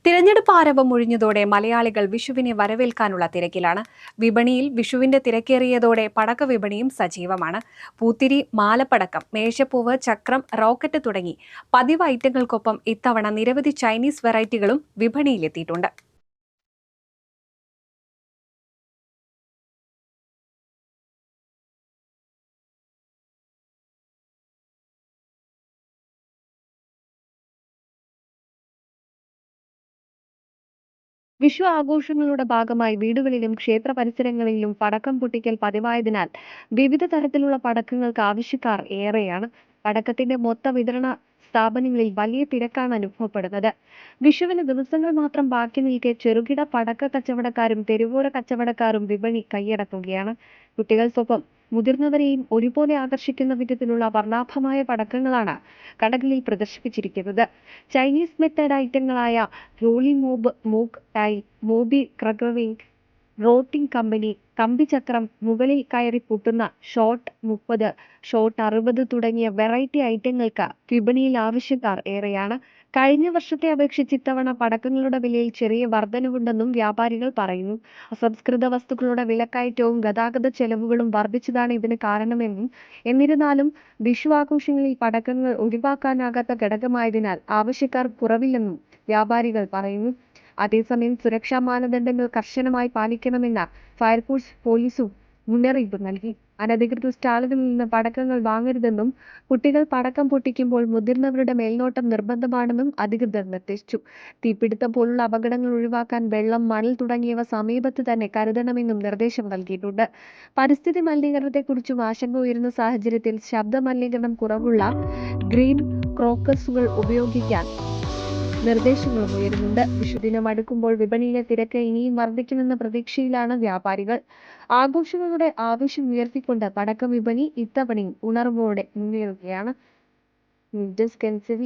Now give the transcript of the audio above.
തിരഞ്ഞെടുപ്പ് ആരവം ഒഴിഞ്ഞതോടെ മലയാളികൾ വിഷുവിനെ വരവേൽക്കാനുള്ള തിരക്കിലാണ്. വിപണിയിൽ വിഷുവിന്റെ തിരക്കേറിയതോടെ പടക്ക വിപണിയും സജീവമാണ്. പൂത്തിരി, മാലപ്പടക്കം, മേശപ്പൂവ്, ചക്രം, റോക്കറ്റ് തുടങ്ങി പതിവ് ഐറ്റങ്ങൾക്കൊപ്പം ഇത്തവണ നിരവധി ചൈനീസ് വെറൈറ്റികളും വിപണിയിലെത്തിയിട്ടുണ്ട്. വിഷു ആഘോഷങ്ങളുടെ ഭാഗമായി വീടുകളിലും ക്ഷേത്ര പരിസരങ്ങളിലും പടക്കം പൊട്ടിക്കൽ പതിവായതിനാൽ വിവിധ തരത്തിലുള്ള പടക്കങ്ങൾക്ക് ആവശ്യക്കാർ ഏറെയാണ്. പടക്കത്തിന്റെ മൊത്ത വിതരണ സ്ഥാപനങ്ങളിൽ വലിയ തിരക്കാണ് അനുഭവപ്പെടുന്നത്. വിഷുവിന് ദിവസങ്ങൾ മാത്രം ബാക്കി നിൽക്കെ ചെറുകിട പടക്ക കച്ചവടക്കാരും തെരുവോര കച്ചവടക്കാരും വിപണി കൈയടക്കുകയാണ്. കുട്ടികൾക്കൊപ്പം മുതിർന്നവരെയും ഒരുപോലെ ആകർഷിക്കുന്ന വിധത്തിലുള്ള വർണ്ണാഭമായ പടക്കങ്ങളാണ് കടകളിൽ പ്രദർശിപ്പിച്ചിരിക്കുന്നത്. ചൈനീസ് മെത്തേഡ് ഐറ്റങ്ങളായ റോളി മോബ്, മൂക്ക് ടൈ, മോബി ക്രഗവിംഗ്, റോട്ടിംഗ് കമ്പനി, കമ്പിച്ചക്രം, മുകളിൽ കയറി പൊട്ടുന്ന ഷോട്ട് 30, ഷോട്ട് 60 തുടങ്ങിയ വെറൈറ്റി ഐറ്റങ്ങൾക്ക് വിപണിയിൽ ആവശ്യക്കാർ ഏറെയാണ്. കഴിഞ്ഞ വർഷത്തെ അപേക്ഷിച്ച് ഇത്തവണ പടക്കങ്ങളുടെ വിലയിൽ ചെറിയ വർധനവുണ്ടെന്നും വ്യാപാരികൾ പറയുന്നു. അസംസ്കൃത വസ്തുക്കളുടെ വിലക്കയറ്റവും ഗതാഗത ചെലവുകളും വർദ്ധിച്ചതാണ് ഇതിന് കാരണമെന്നും, എന്നിരുന്നാലും വിഷു ആഘോഷങ്ങളിൽ പടക്കങ്ങൾ ഒഴിവാക്കാനാകാത്ത ഘടകമായതിനാൽ ആവശ്യക്കാർ കുറവില്ലെന്നും വ്യാപാരികൾ പറയുന്നു. അതേസമയം സുരക്ഷാ മാനദണ്ഡങ്ങൾ കർശനമായി പാലിക്കണമെന്ന് ഫയർഫോഴ്സ്, പോലീസും മുന്നറിയിപ്പ് നൽകി. അനധികൃത സ്റ്റാളുകളിൽ നിന്ന് പടക്കങ്ങൾ വാങ്ങരുതെന്നും കുട്ടികൾ പടക്കം പൊട്ടിക്കുമ്പോൾ മുതിർന്നവരുടെ മേൽനോട്ടം നിർബന്ധമാണെന്നും അധികൃതർ നിർദ്ദേശിച്ചു. തീപിടുത്തം പോലുള്ള അപകടങ്ങൾ ഒഴിവാക്കാൻ വെള്ളം, മണൽ തുടങ്ങിയവ സമീപത്ത് തന്നെ കരുതണമെന്നും നിർദ്ദേശം നൽകിയിട്ടുണ്ട്. പരിസ്ഥിതി മലിനീകരണത്തെക്കുറിച്ചും ആശങ്ക ഉയരുന്ന സാഹചര്യത്തിൽ ശബ്ദ മലിനീകരണം കുറവുള്ള ഗ്രീൻ ക്രോക്കസുകൾ ഉപയോഗിക്കാൻ നിർദ്ദേശങ്ങളും ഉയരുന്നുണ്ട്. വിഷുദിനം അടുക്കുമ്പോൾ വിപണിയിലെ തിരക്ക് ഇനിയും വർദ്ധിക്കുമെന്ന പ്രതീക്ഷയിലാണ് വ്യാപാരികൾ. ആഘോഷങ്ങളുടെ ആവശ്യം ഉയർത്തിക്കൊണ്ട് പടക്ക വിപണി ഇത്തവണയും ഉണർവോടെ മുന്നേറുകയാണ്. News desk NCV.